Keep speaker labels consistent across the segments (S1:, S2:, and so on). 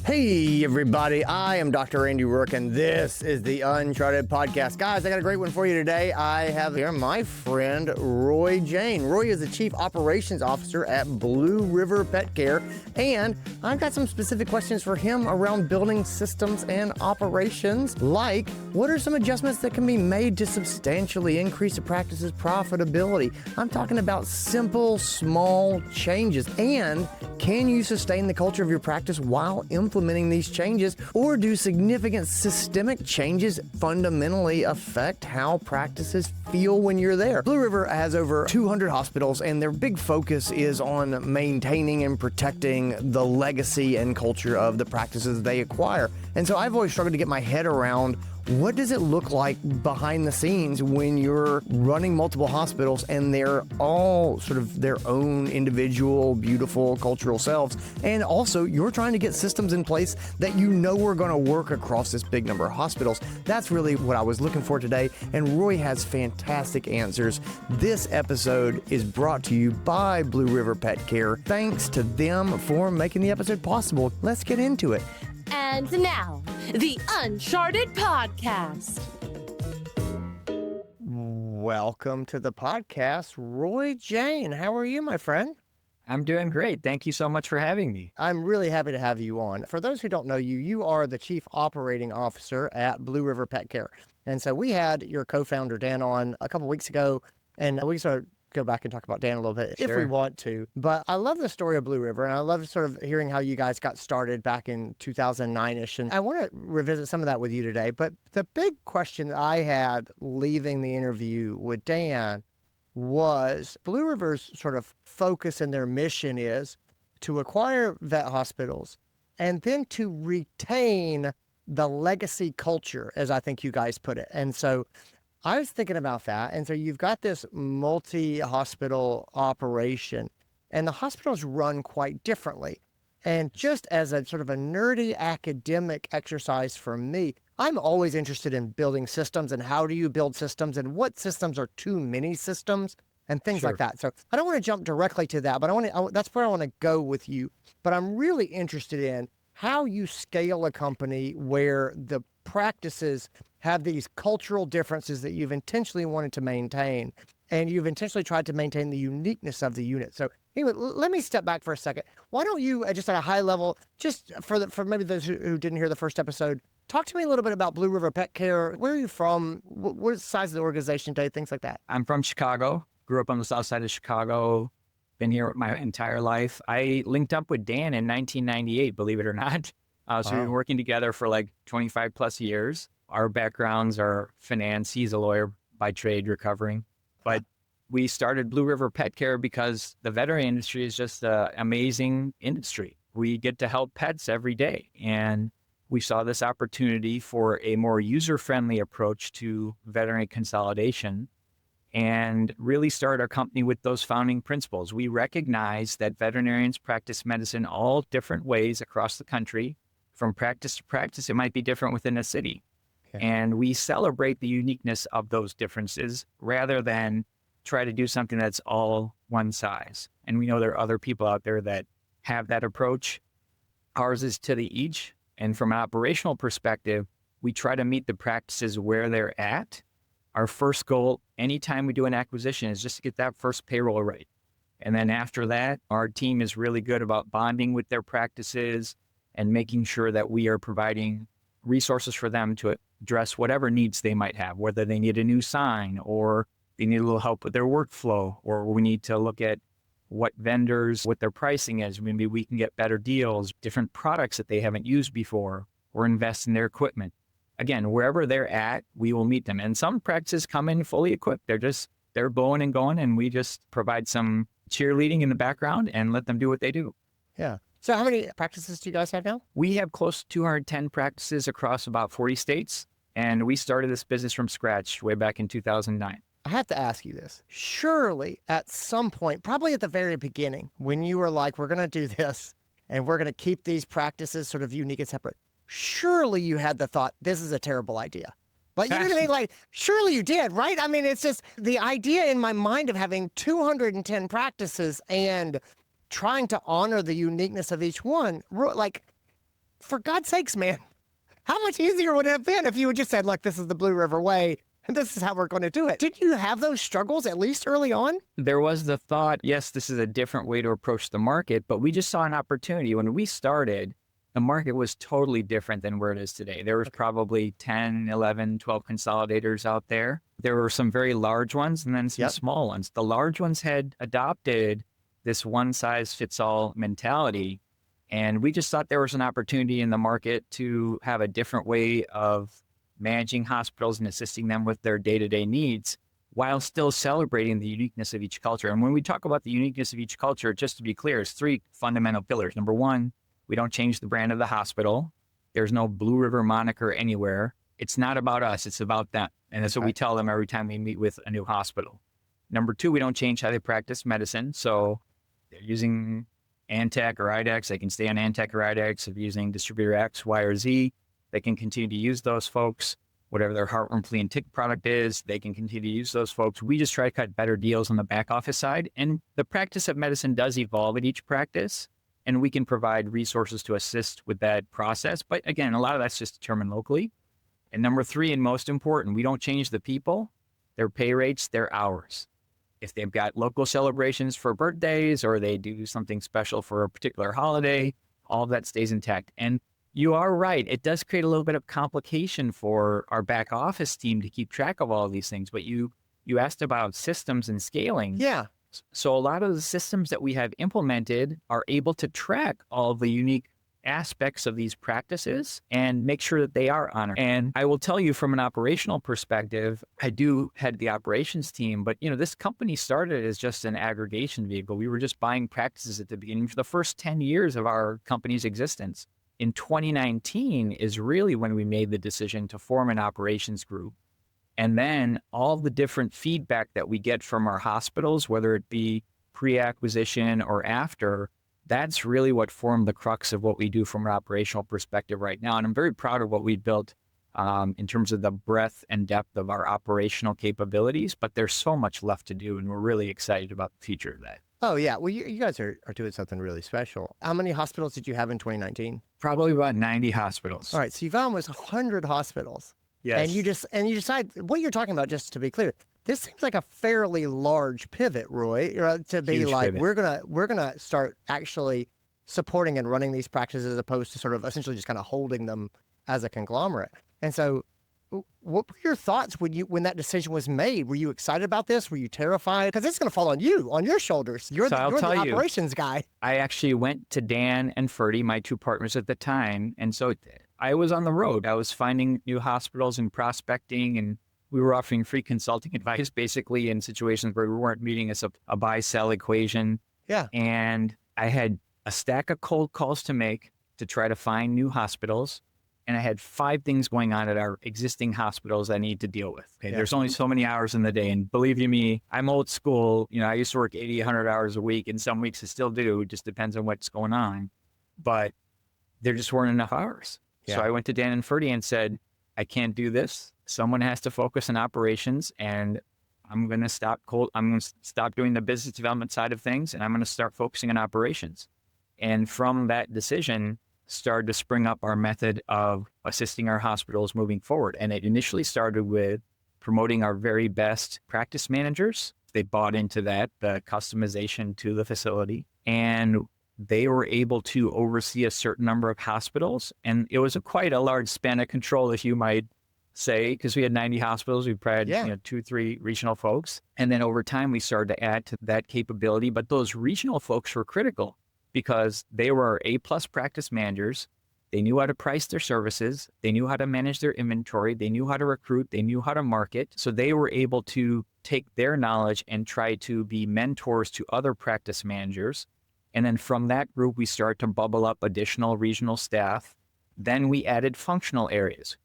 S1: Hey everybody, I am Dr. Randy Roark and this is the Uncharted Podcast. Guys, I got a great one for you today. I have here my friend Roy Jain. Roy is the Chief Operations Officer at Blue River Pet Care, and I've got some specific questions for him around building systems and operations, like what are some adjustments that can be made to substantially increase a practice's profitability? I'm talking about simple, small changes, and can you sustain the culture of your practice while implementing these changes, or do significant systemic changes fundamentally affect how practices feel when you're there? Blue River has over 200 hospitals, and their big focus is on maintaining and protecting the legacy and culture of the practices they acquire. And so I've always struggled to get my head around, what does it look like behind the scenes when you're running multiple hospitals and they're all sort of their own individual, beautiful cultural selves? And also, you're trying to get systems in place that you know are going to work across this big number of hospitals. That's really what I was looking for today, and Roy has fantastic answers. This episode is brought to you by Blue River Pet Care. Thanks to them for making the episode possible. Let's get into it.
S2: And now, the Uncharted Podcast.
S1: Welcome to the podcast, Roy Jain. How are you, my friend?
S3: I'm doing great. Thank you so much for having me.
S1: I'm really happy to have you on. For those who don't know you, you are the Chief Operating Officer at Blue River Pet Care. And so we had your co-founder, Dan, on a couple weeks ago, and we sort of go back and talk about Dan a little bit if we want to. But I love the story of Blue River, and I love sort of hearing how you guys got started back in 2009-ish. And I want to revisit some of that with you today. But the big question that I had leaving the interview with Dan was Blue River's sort of focus and their mission is to acquire vet hospitals and then to retain the legacy culture, as I think you guys put it. And so I was thinking about that. And so you've got this multi-hospital operation, and the hospitals run quite differently. And just as a sort of a nerdy academic exercise for me, I'm always interested in building systems and how do you build systems and what systems are too many systems and things like that. So I don't want to jump directly to that, but that's where I want to go with you. But I'm really interested in how you scale a company where the practices have these cultural differences that you've intentionally wanted to maintain, and you've intentionally tried to maintain the uniqueness of the unit. So anyway, let me step back for a second. Why don't you, just at a high level, just for maybe those who didn't hear the first episode, talk to me a little bit about Blue River Pet Care. Where are you from? What's the size of the organization today? Things like that.
S3: I'm from Chicago. Grew up on the south side of Chicago. Been here my entire life. I linked up with Dan in 1998, believe it or not. So we've been working together for like 25 plus years. Our backgrounds are finance. He's a lawyer by trade, recovering. But we started Blue River Pet Care because the veterinary industry is just an amazing industry. We get to help pets every day. And we saw this opportunity for a more user-friendly approach to veterinary consolidation and really started our company with those founding principles. We recognize that veterinarians practice medicine all different ways across the country. From practice to practice, it might be different within a city. Okay. And we celebrate the uniqueness of those differences rather than try to do something that's all one size. And we know there are other people out there that have that approach. Ours is to the each. And from an operational perspective, we try to meet the practices where they're at. Our first goal, anytime we do an acquisition, is just to get that first payroll right. And then after that, our team is really good about bonding with their practices and making sure that we are providing resources for them to address whatever needs they might have, whether they need a new sign or they need a little help with their workflow, or we need to look at what vendors, what their pricing is. Maybe we can get better deals, different products that they haven't used before, or invest in their equipment. Again, wherever they're at, we will meet them. And some practices come in fully equipped. They're blowing and going, and we just provide some cheerleading in the background and let them do what they do.
S1: Yeah. So how many practices do you guys have now?
S3: We have close to 210 practices across about 40 states, and we started this business from scratch way back in 2009.
S1: I have to ask you this. Surely at some point, probably at the very beginning, when you were like, we're going to do this and we're going to keep these practices sort of unique and separate, surely you had the thought, this is a terrible idea. Like, you know what I mean? Like, surely you did, right? I mean, it's just the idea in my mind of having 210 practices and trying to honor the uniqueness of each one. Like, for God's sakes, man, how much easier would it have been if you had just said, look, this is the Blue River way, and this is how we're going to do it? Did you have those struggles at least early on?
S3: There was the thought, yes, this is a different way to approach the market, but we just saw an opportunity. When we started, the market was totally different than where it is today. There was probably 10, 11, 12 consolidators out there. There were some very large ones and then some small ones. The large ones had adopted this one-size-fits-all mentality, and we just thought there was an opportunity in the market to have a different way of managing hospitals and assisting them with their day-to-day needs while still celebrating the uniqueness of each culture. And when we talk about the uniqueness of each culture, just to be clear, it's three fundamental pillars. Number one, we don't change the brand of the hospital. There's no Blue River moniker anywhere. It's not about us, it's about them. And that's what we tell them every time we meet with a new hospital. Number two, we don't change how they practice medicine. So they're using Antec or IDEX, they can stay on Antec or IDEX. If they're using distributor X, Y, or Z, they can continue to use those folks. Whatever their heartworm, flea, and tick product is, they can continue to use those folks. We just try to cut better deals on the back office side. And the practice of medicine does evolve at each practice, and we can provide resources to assist with that process. But again, a lot of that's just determined locally. And number three, and most important, we don't change the people, their pay rates, their hours. If they've got local celebrations for birthdays or they do something special for a particular holiday, all of that stays intact. And you are right. It does create a little bit of complication for our back office team to keep track of all of these things. But you asked about systems and scaling.
S1: Yeah.
S3: So a lot of the systems that we have implemented are able to track all of the unique aspects of these practices and make sure that they are honored. And I will tell you from an operational perspective, I do head the operations team, but this company started as just an aggregation vehicle. We were just buying practices at the beginning for the first 10 years of our company's existence. In 2019 is really when we made the decision to form an operations group. And then all the different feedback that we get from our hospitals, whether it be pre-acquisition or after, that's really what formed the crux of what we do from an operational perspective right now. And I'm very proud of what we built in terms of the breadth and depth of our operational capabilities, but there's so much left to do, and we're really excited about the future of that.
S1: Oh, yeah. Well, you guys are doing something really special. How many hospitals did you have in 2019?
S3: Probably about 90 hospitals.
S1: All right. So you've almost 100 hospitals.
S3: Yes.
S1: And you decide what you're talking about, just to be clear, this seems like a fairly large pivot, Roy, to be
S3: Huge
S1: like,
S3: pivot.
S1: we're gonna start actually supporting and running these practices as opposed to sort of essentially just kind of holding them as a conglomerate. And so what were your thoughts when that decision was made? Were you excited about this? Were you terrified? Because it's going to fall on you, on your shoulders. You're the operations guy.
S3: I actually went to Dan and Ferdy, my two partners at the time. And so I was on the road. I was finding new hospitals and prospecting, and we were offering free consulting advice basically in situations where we weren't meeting as a buy-sell equation.
S1: Yeah.
S3: And I had a stack of cold calls to make to try to find new hospitals. And I had 5 things going on at our existing hospitals I need to deal with. Okay,
S1: Yeah.
S3: There's only so many hours in the day. And believe you me, I'm old school. I used to work 80, 100 hours a week. And some weeks I still do. It just depends on what's going on. But there just weren't enough hours.
S1: Yeah.
S3: So I went to Dan and Ferdy and said, I can't do this. Someone has to focus on operations, and I'm going to stop doing the business development side of things, and I'm going to start focusing on operations. And from that decision started to spring up our method of assisting our hospitals moving forward. And it initially started with promoting our very best practice managers. They bought into that, the customization to the facility, and they were able to oversee a certain number of hospitals. And it was quite a large span of control, if you might say, because we had 90 hospitals. We probably had 2, 3 regional folks. And then over time, we started to add to that capability. But those regional folks were critical because they were A-plus practice managers. They knew how to price their services. They knew how to manage their inventory. They knew how to recruit. They knew how to market. So they were able to take their knowledge and try to be mentors to other practice managers. And then from that group, we started to bubble up additional regional staff. Then we added functional areas.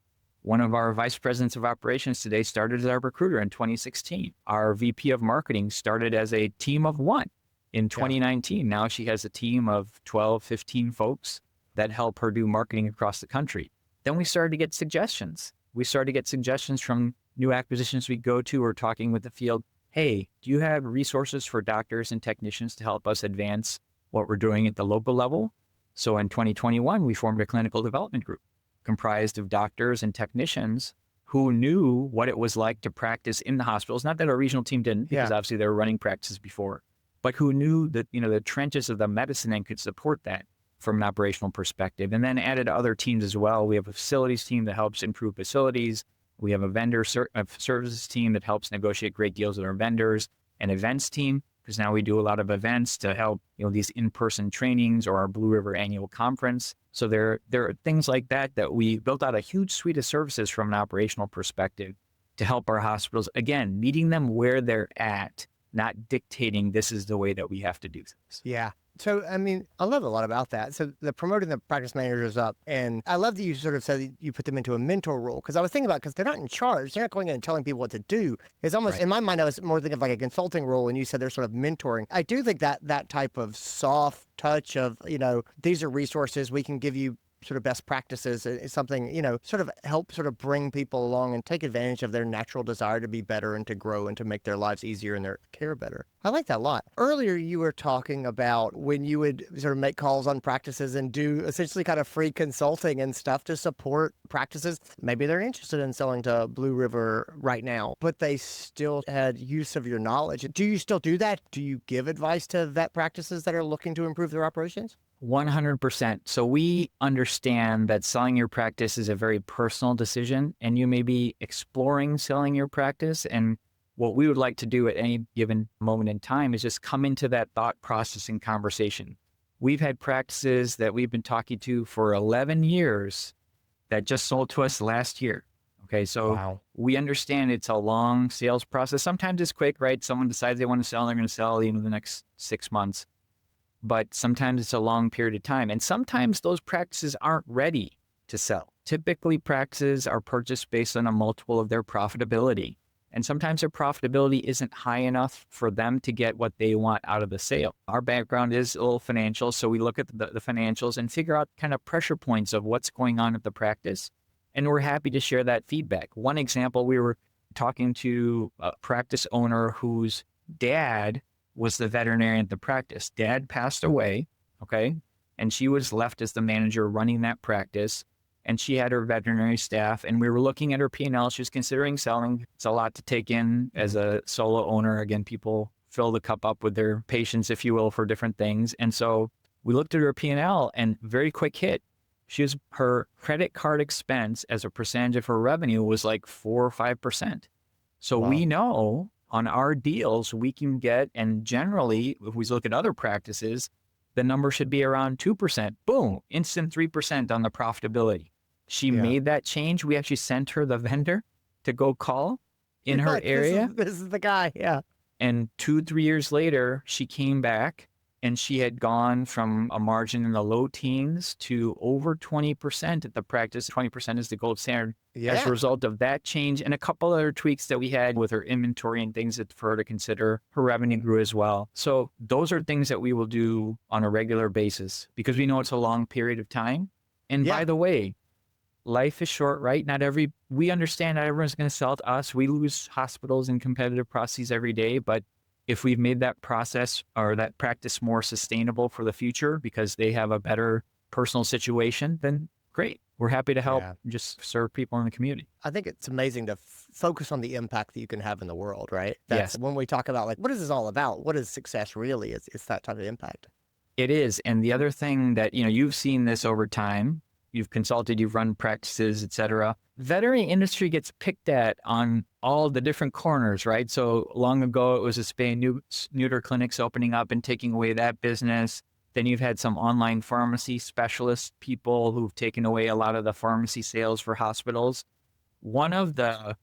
S3: One of our vice presidents of operations today started as our recruiter in 2016. Our VP of marketing started as a team of 1 in 2019. Now she has a team of 12, 15 folks that help her do marketing across the country. Then we started to get suggestions. We started to get suggestions from new acquisitions we go to or talking with the field. Hey, do you have resources for doctors and technicians to help us advance what we're doing at the local level? So in 2021, we formed a clinical development group comprised of doctors and technicians who knew what it was like to practice in the hospitals. Not that our regional team didn't, because obviously they were running practices before, but who knew that, the trenches of the medicine and could support that from an operational perspective. And then added other teams as well. We have a facilities team that helps improve facilities. We have a vendor services team that helps negotiate great deals with our vendors, an events team, because now we do a lot of events to help, these in-person trainings or our Blue River annual conference. So there are things like that we built out a huge suite of services from an operational perspective to help our hospitals, again, meeting them where they're at, not dictating this is the way that we have to do things.
S1: Yeah. So, I love a lot about that. So the promoting the practice managers up, and I love that you sort of said that you put them into a mentor role, because I was thinking about, because they're not in charge. They're not going in and telling people what to do. It's almost, in my mind, I was more thinking of like a consulting role, and you said they're sort of mentoring. I do think that type of soft touch of, these are resources, we can give you sort of best practices is something, sort of help sort of bring people along and take advantage of their natural desire to be better and to grow and to make their lives easier and their care better. I like that a lot. Earlier, you were talking about when you would sort of make calls on practices and do essentially kind of free consulting and stuff to support practices. Maybe they're interested in selling to Blue River right now, but they still had use of your knowledge. Do you still do that? Do you give advice to vet practices that are looking to improve their operations?
S3: 100%. So we understand that selling your practice is a very personal decision, and you may be exploring selling your practice. And what we would like to do at any given moment in time is just come into that thought process and conversation. We've had practices that we've been talking to for 11 years that just sold to us last year. Okay, so we understand it's a long sales process. Sometimes it's quick, right? Someone decides they want to sell, they're going to sell the next 6 months. But sometimes it's a long period of time. And sometimes those practices aren't ready to sell. Typically, practices are purchased based on a multiple of their profitability. And sometimes their profitability isn't high enough for them to get what they want out of the sale. Our background is a little financial, so we look at the financials and figure out kind of pressure points of what's going on at the practice. And we're happy to share that feedback. One example, we were talking to a practice owner whose dad was the veterinarian at the practice. Dad passed away, okay? And she was left as the manager running that practice. And she had her veterinary staff, and we were looking at her P&L. She was considering selling. It's a lot to take in as a solo owner. Again, people fill the cup up with their patients, if you will, for different things. And so we looked at her P&L, and very quick hit. Her credit card expense as a percentage of her revenue was like 4 or 5%. So we know on our deals we can get, and generally, if we look at other practices, the number should be around 2%. Boom, instant 3% on the profitability. She made that change. We actually sent her the vendor to go call in her area.
S1: This is the guy,
S3: And 2-3 years later, she came back, and she had gone from a margin in the low teens to over 20% at the practice. 20% is the gold standard as a result of that change and a couple other tweaks that we had with her inventory and things that for her to consider. Her revenue grew as well. So those are things that we will do on a regular basis because we know it's a long period of time. And by the way, life is short, right? We understand not everyone's going to sell to us. We lose hospitals in competitive processes every day, but if we've made that process or that practice more sustainable for the future because they have a better personal situation, then great. We're happy to help just serve people in the community.
S1: I think it's amazing to focus on the impact that you can have in the world, right? That's when we talk about what is this all about? What is success really? It's that type of impact.
S3: It is. And the other thing that, you've seen this over time, you've consulted, you've run practices, et cetera. Veterinary industry gets picked at on all the different corners, right? So long ago, it was a spay and neuter clinics opening up and taking away that business. Then you've had some online pharmacy specialist people who've taken away a lot of the pharmacy sales for hospitals. One of the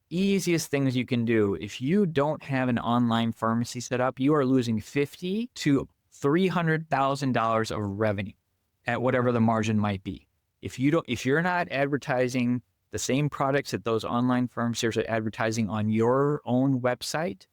S3: easiest things you can do, if you don't have an online pharmacy set up, you are losing $50,000 to $300,000 of revenue at whatever the margin might be. If you're not advertising the same products that those online firms are advertising on your own website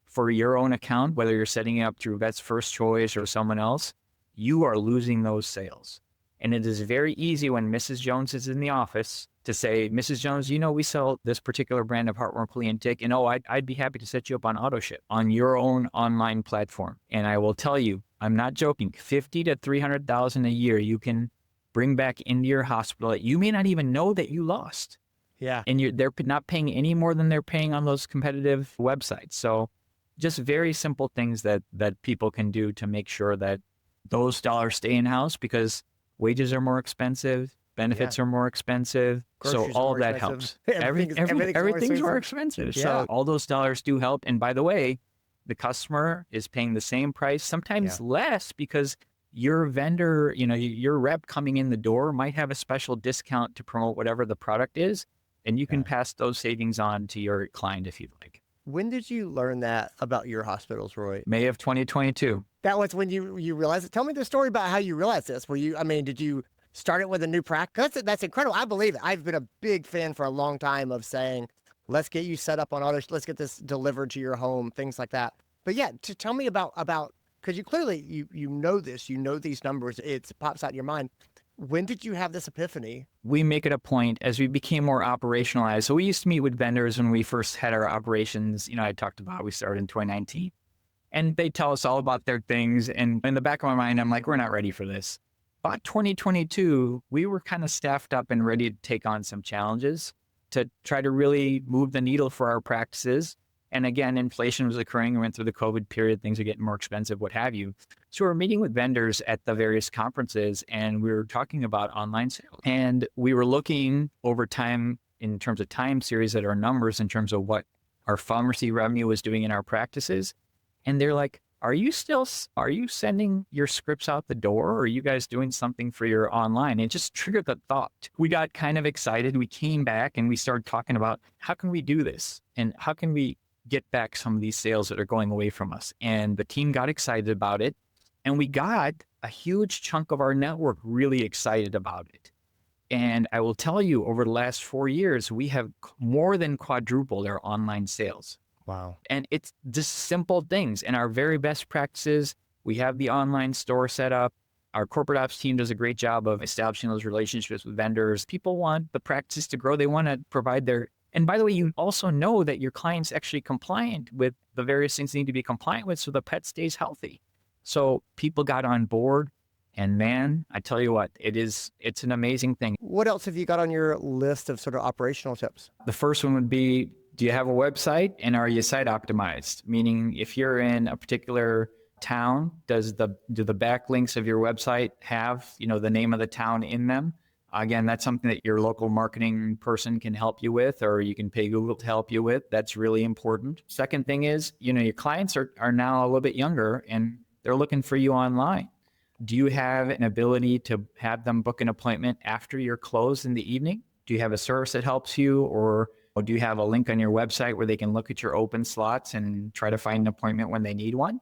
S3: for your own account, whether you're setting it up through Vet's First Choice or someone else, you are losing those sales. And it is very easy when Mrs. Jones is in the office to say, Mrs. Jones, we sell this particular brand of heartworm, flea, and tick, and I'd be happy to set you up on AutoShip on your own online platform. And I will tell you, I'm not joking, 50 to 300,000 a year you can bring back into your hospital that you may not even know that you lost.
S1: Yeah.
S3: And they're not paying any more than they're paying on those competitive websites. So just very simple things that people can do to make sure that those dollars stay in-house, because wages are more expensive, benefits are more expensive.
S1: Groceries
S3: so all
S1: are
S3: of
S1: more
S3: that
S1: expensive.
S3: helps.
S1: Everything's more
S3: Everything's more
S1: expensive.
S3: expensive.
S1: Yeah.
S3: So all those dollars do help. And by the way, the customer is paying the same price, sometimes less, because your vendor, your rep coming in the door might have a special discount to promote whatever the product is. And you can pass those savings on to your client if you'd like.
S1: When did you learn that about your hospitals, Roy?
S3: May of 2022.
S1: That was when you realized it. Tell me the story about how you realized this. Did you start it with a new practice? That's incredible. I believe it. I've been a big fan for a long time of saying, let's get you set up on others. Let's get this delivered to your home, things like that. But yeah, to tell me about, because you clearly, you know this, you know these numbers, it pops out in your mind. When did you have this epiphany?
S3: We make it a point as we became more operationalized. So we used to meet with vendors when we first had our operations. I talked about we started in 2019, and they tell us all about their things. And in the back of my mind, I'm like, we're not ready for this. About 2022, we were kind of staffed up and ready to take on some challenges to try to really move the needle for our practices. And again, inflation was occurring. We went through the COVID period. Things are getting more expensive, what have you. So we're meeting with vendors at the various conferences, and we were talking about online sales. And we were looking over time in terms of time series at our numbers in terms of what our pharmacy revenue was doing in our practices. And they're like, are you sending your scripts out the door, or are you guys doing something for your online? It just triggered the thought. We got kind of excited. We came back and we started talking about how can we do this? And how can we get back some of these sales that are going away from us? And the team got excited about it. And we got a huge chunk of our network really excited about it. And I will tell you, over the last 4 years, we have more than quadrupled our online sales.
S1: Wow.
S3: And it's just simple things. And our very best practices, we have the online store set up. Our corporate ops team does a great job of establishing those relationships with vendors. People want the practices to grow. They want to provide and by the way, you also know that your client's actually compliant with the various things they need to be compliant with so the pet stays healthy. So people got on board, and man, I tell you what, it's an amazing thing.
S1: What else have you got on your list of sort of operational tips?
S3: The first one would be, do you have a website, and are you site optimized? Meaning, if you're in a particular town, do the backlinks of your website have, the name of the town in them? Again, that's something that your local marketing person can help you with, or you can pay Google to help you with. That's really important. Second thing is, your clients are now a little bit younger and they're looking for you online. Do you have an ability to have them book an appointment after you're closed in the evening? Do you have a service that helps you, or do you have a link on your website where they can look at your open slots and try to find an appointment when they need one?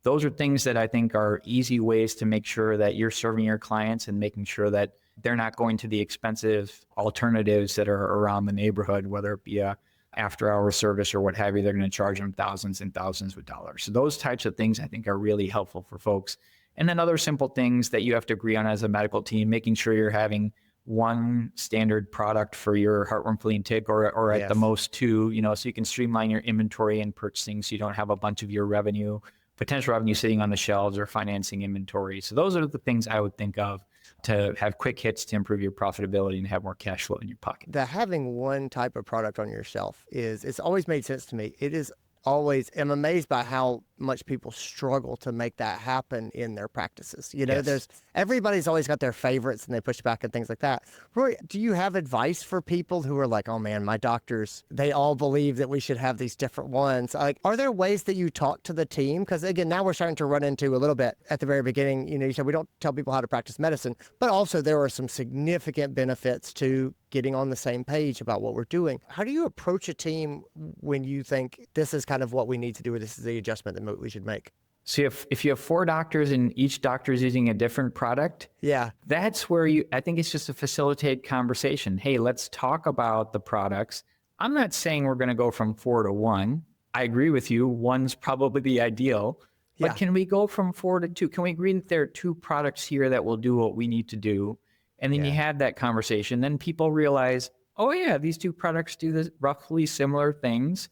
S3: Those are things that I think are easy ways to make sure that you're serving your clients and making sure that they're not going to the expensive alternatives that are around the neighborhood, whether it be a after-hour service or what have you. They're going to charge them thousands and thousands of dollars. So those types of things I think are really helpful for folks. And then other simple things that you have to agree on as a medical team, making sure you're having one standard product for your heartworm, flea, and tick, or at the most two, so you can streamline your inventory and purchasing so you don't have a bunch of your potential revenue sitting on the shelves or financing inventory. So those are the things I would think of to have quick hits to improve your profitability and have more cash flow in your pocket.
S1: The having one type of product on your shelf it's always made sense to me. I'm amazed by how much people struggle to make that happen in their practices. Everybody's always got their favorites and they push back and things like that. Roy, do you have advice for people who are like, oh man, my doctors, they all believe that we should have these different ones? Like, are there ways that you talk to the team? Because again, now we're starting to run into a little bit at the very beginning, you said we don't tell people how to practice medicine, but also there are some significant benefits to getting on the same page about what we're doing. How do you approach a team when you think this is kind of what we need to do, or this is the adjustment that we should make?
S3: So if you have 4 doctors and each doctor is using a different product, that's where I think it's just a facilitated conversation. Hey, let's talk about the products. I'm not saying we're going to go from 4 to 1. I agree with you. 1's probably the ideal. But can we go from 4 to 2? Can we agree that there are 2 products here that will do what we need to do? And then you have that conversation. Then people realize, oh yeah, these 2 products do this roughly similar things.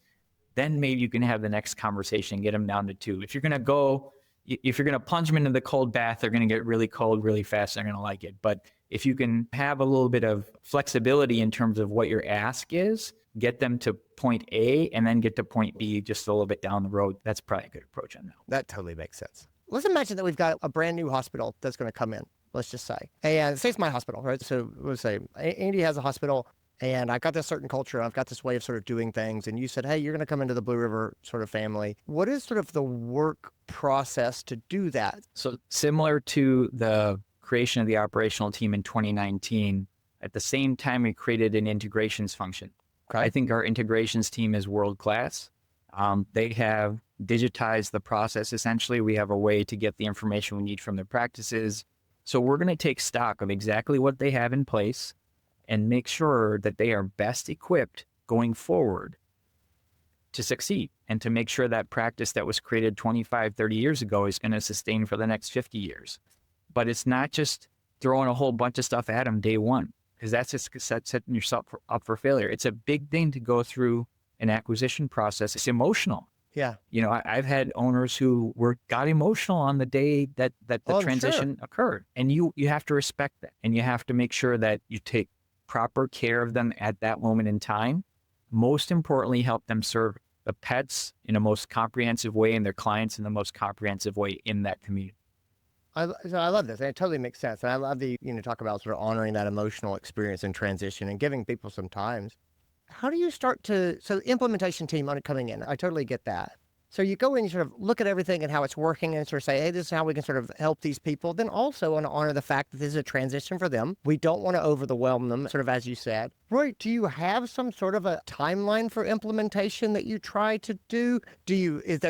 S3: Then maybe you can have the next conversation and get them down to 2. If you're going to go if you're going to plunge them into the cold bath, they're going to get really cold really fast. They're going to like it. But if you can have a little bit of flexibility in terms of what your ask is, get them to point A and then get to point B just a little bit down the road, that's probably a good approach on that.
S1: That totally makes sense. Let's imagine that we've got a brand new hospital that's going to come in, let's just say. And say it's my hospital, right? So let's say Andy has a hospital and I've got this certain culture. I've got this way of sort of doing things. And you said, hey, you're going to come into the Blue River sort of family. What is sort of the work process to do that?
S3: So similar to the creation of the operational team in 2019, at the same time, we created an integrations function.
S1: Okay.
S3: I think our integrations team is world-class. They have digitized the process. Essentially, we have a way to get the information we need from their practices. So we're going to take stock of exactly what they have in place and make sure that they are best equipped going forward to succeed and to make sure that practice that was created 25, 30 years ago is going to sustain for the next 50 years. But it's not just throwing a whole bunch of stuff at them day one, because that's just setting yourself up for failure. It's a big thing to go through an acquisition process. It's emotional.
S1: Yeah.
S3: You know, I've had owners who got emotional on the day that the transition occurred. And you have to respect that. And you have to make sure that you take proper care of them at that moment in time. Most importantly, help them serve the pets in a most comprehensive way and their clients in the most comprehensive way in that community.
S1: I love this, and it totally makes sense. And I love the, talk about sort of honoring that emotional experience and transition and giving people some time. How do you start so implementation team on it coming in, I totally get that. So you go in, you sort of look at everything and how it's working and sort of say, hey, this is how we can sort of help these people. Then also want to honor the fact that this is a transition for them. We don't want to overwhelm them, sort of as you said. Roy, do you have some sort of a timeline for implementation that you try to do?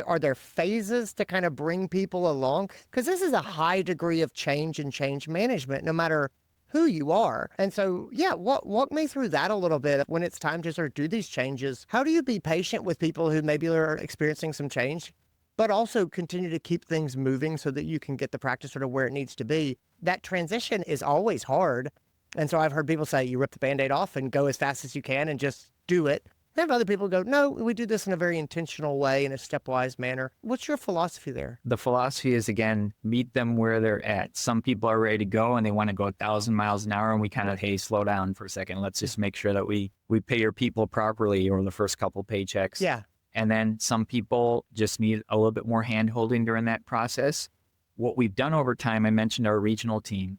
S1: Are there phases to kind of bring people along? Because this is a high degree of change and change management, no matter who you are. And so, yeah, walk me through that a little bit. When it's time to sort of do these changes, how do you be patient with people who maybe are experiencing some change, but also continue to keep things moving so that you can get the practice sort of where it needs to be? That transition is always hard. And so I've heard people say you rip the Band-Aid off and go as fast as you can and just do it. I have other people go, no, we do this in a very intentional way, in a stepwise manner. What's your philosophy there?
S3: The philosophy is, again, meet them where they're at. Some people are ready to go and they want to go 1,000 miles an hour, and we kind of, hey, slow down for a second. Let's just make sure that we pay your people properly or the first couple paychecks.
S1: Yeah.
S3: And then some people just need a little bit more hand-holding during that process. What we've done over time, I mentioned our regional team.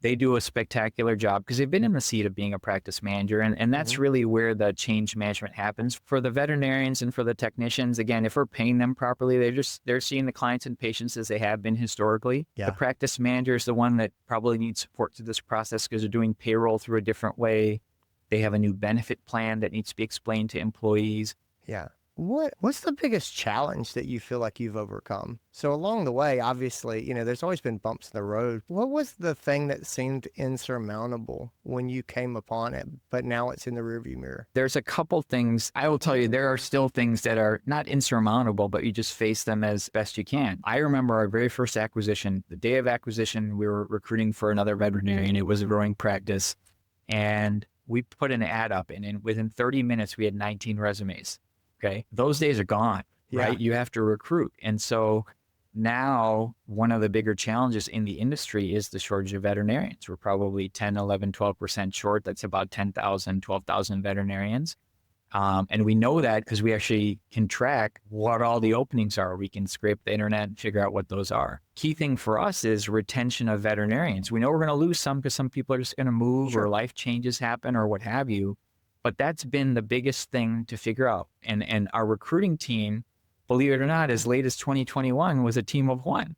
S3: They do a spectacular job because they've been in the seat of being a practice manager. And that's really where the change management happens. For the veterinarians and for the technicians, again, if we're paying them properly, they're seeing the clients and patients as they have been historically.
S1: Yeah.
S3: The practice manager is the one that probably needs support through this process because they're doing payroll through a different way. They have a new benefit plan that needs to be explained to employees.
S1: Yeah. What's the biggest challenge that you feel like you've overcome? So along the way, obviously, there's always been bumps in the road. What was the thing that seemed insurmountable when you came upon it, but now it's in the rearview mirror?
S3: There's a couple things. I will tell you, there are still things that are not insurmountable, but you just face them as best you can. I remember our very first acquisition. The day of acquisition, we were recruiting for another veterinarian. It was a growing practice. And we put an ad up, and within 30 minutes, we had 19 resumes. Okay. Those days are gone, right?
S1: Yeah.
S3: You have to recruit. And so now one of the bigger challenges in the industry is the shortage of veterinarians. We're probably 10, 11, 12% short. That's about 10,000, 12,000 veterinarians. And we know that because we actually can track what all the openings are. We can scrape the internet and figure out what those are. Key thing for us is retention of veterinarians. We know we're going to lose some because some people are just going to move or life changes happen or what have you. But that's been the biggest thing to figure out. And our recruiting team, believe it or not, as late as 2021 was a team of one.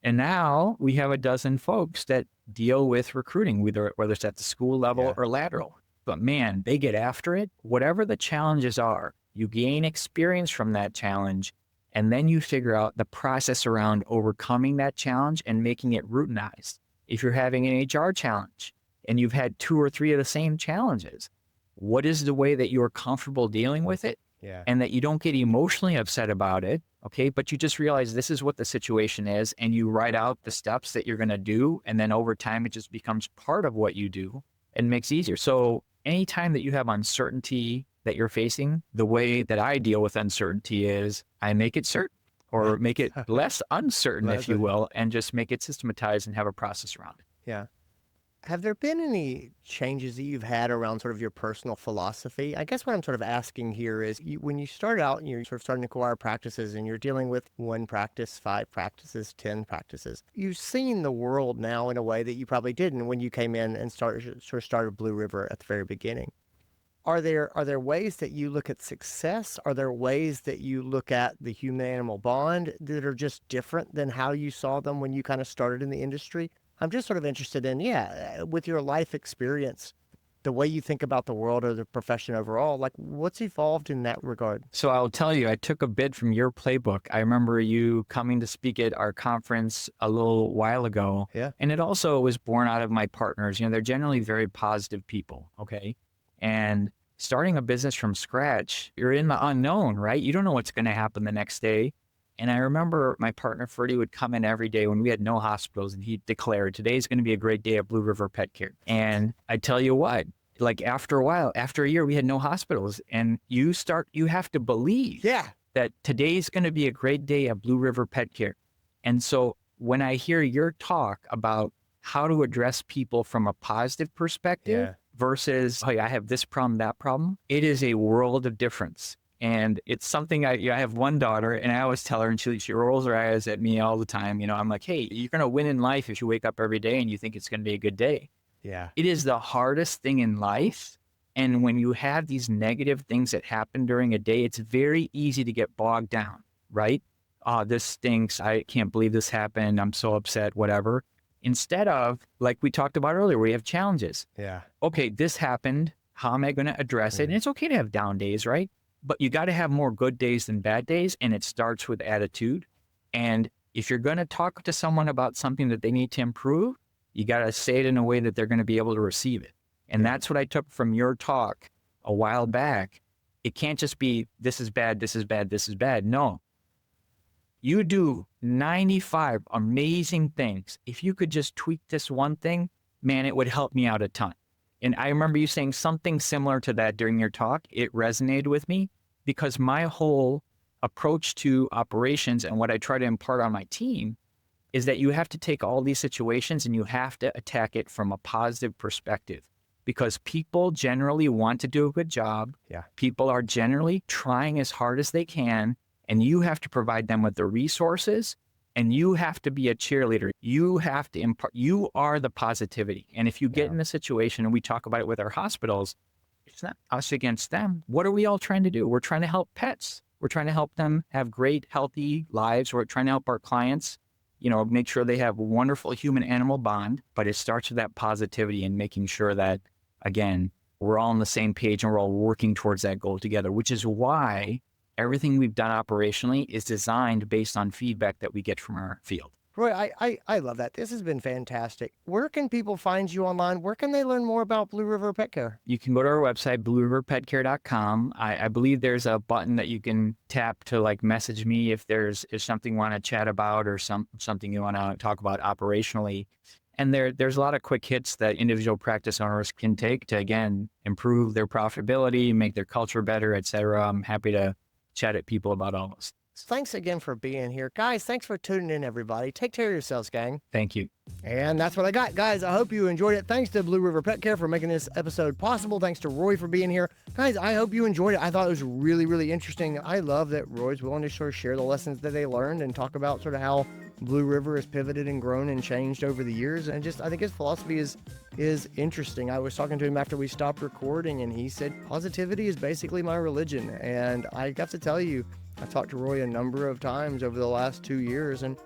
S3: And now we have a dozen folks that deal with recruiting, whether it's at the school level or lateral. But man, they get after it. Whatever the challenges are, you gain experience from that challenge, and then you figure out the process around overcoming that challenge and making it routinized. If you're having an HR challenge and you've had 2 or 3 of the same challenges, what is the way that you're comfortable dealing with it?
S1: Yeah.
S3: And that you don't get emotionally upset about it, okay? But you just realize this is what the situation is, and you write out the steps that you're going to do, and then over time, it just becomes part of what you do and makes it easier. So anytime that you have uncertainty that you're facing, the way that I deal with uncertainty is I make it certain. or make it less uncertain, if you
S1: Less-
S3: will, and just make it systematized and have a process around it.
S1: Yeah. Have there been any changes that you've had around sort of your personal philosophy? I guess what I'm sort of asking here is when you start out and you're sort of starting to acquire practices and you're dealing with 1 practice, 5 practices, 10 practices, you've seen the world now in a way that you probably didn't when you came in and started Blue River at the very beginning. Are there ways that you look at success? Are there ways that you look at the human-animal bond that are just different than how you saw them when you kind of started in the industry? I'm just sort of interested in, with your life experience, the way you think about the world or the profession overall, like what's evolved in that regard?
S3: So I'll tell you, I took a bit from your playbook. I remember you coming to speak at our conference a little while ago.
S1: Yeah.
S3: And it also was born out of my partners. They're generally very positive people. Okay. And starting a business from scratch, you're in the unknown, right? You don't know what's going to happen the next day. And I remember my partner, Ferdy, would come in every day when we had no hospitals, and he'd declare, today's going to be a great day at Blue River Pet Care. And I tell you what, like after a while, after a year, we had no hospitals. And you have to believe that today's going to be a great day at Blue River Pet Care. And so when I hear your talk about how to address people from a positive perspective versus, hey, I have this problem, that problem, it is a world of difference. And it's something I have one daughter, and I always tell her, and she rolls her eyes at me all the time. I'm like, hey, you're going to win in life if you wake up every day and you think it's going to be a good day.
S1: Yeah.
S3: It is the hardest thing in life. And when you have these negative things that happen during a day, it's very easy to get bogged down, right? Oh, this stinks. I can't believe this happened. I'm so upset, whatever. Instead of, like we talked about earlier, we have challenges.
S1: Yeah.
S3: Okay, this happened. How am I going to address it? And it's okay to have down days, right? But you got to have more good days than bad days. And it starts with attitude. And if you're going to talk to someone about something that they need to improve, you got to say it in a way that they're going to be able to receive it. And that's what I took from your talk a while back. It can't just be, this is bad, this is bad, this is bad. No. You do 95 amazing things. If you could just tweak this one thing, man, it would help me out a ton. And I remember you saying something similar to that during your talk. It resonated with me because my whole approach to operations and what I try to impart on my team is that you have to take all these situations and you have to attack it from a positive perspective, because people generally want to do a good job.
S1: Yeah.
S3: People are generally trying as hard as they can, and you have to provide them with the resources, and you have to be a cheerleader. You have to impart, you are the positivity. And if you get in a situation, and we talk about it with our hospitals, it's not us against them. What are we all trying to do? We're trying to help pets. We're trying to help them have great, healthy lives. We're trying to help our clients, make sure they have a wonderful human-animal bond. But it starts with that positivity and making sure that, again, we're all on the same page and we're all working towards that goal together, which is why everything we've done operationally is designed based on feedback that we get from our field.
S1: Roy, I love that. This has been fantastic. Where can people find you online? Where can they learn more about Blue River Pet Care?
S3: You can go to our website, blueriverpetcare.com. I believe there's a button that you can tap to message me if there's something you want to chat about or something you want to talk about operationally. And there's a lot of quick hits that individual practice owners can take to, again, improve their profitability, make their culture better, et cetera. I'm happy to chat at people about all this.
S1: Thanks again for being here. Guys, thanks for tuning in, everybody. Take care of yourselves, gang.
S3: Thank you.
S1: And that's what I got. Guys, I hope you enjoyed it. Thanks to Blue River Pet Care for making this episode possible. Thanks to Roy for being here. Guys, I hope you enjoyed it. I thought it was really, really interesting. I love that Roy's willing to sort of share the lessons that they learned and talk about sort of how Blue River has pivoted and grown and changed over the years. And I think his philosophy is interesting. I was talking to him after we stopped recording, and he said, positivity is basically my religion. And I got to tell you, I've talked to Roy a number of times over the last 2 years, and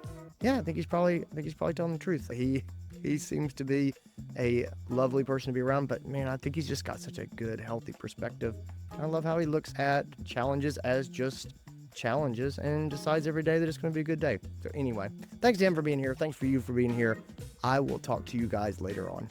S1: I think he's probably telling the truth. He seems to be a lovely person to be around, but man, I think he's just got such a good, healthy perspective. I love how he looks at challenges as just challenges and decides every day that it's going to be a good day. So anyway, thanks to him for being here. Thanks for you for being here. I will talk to you guys later on.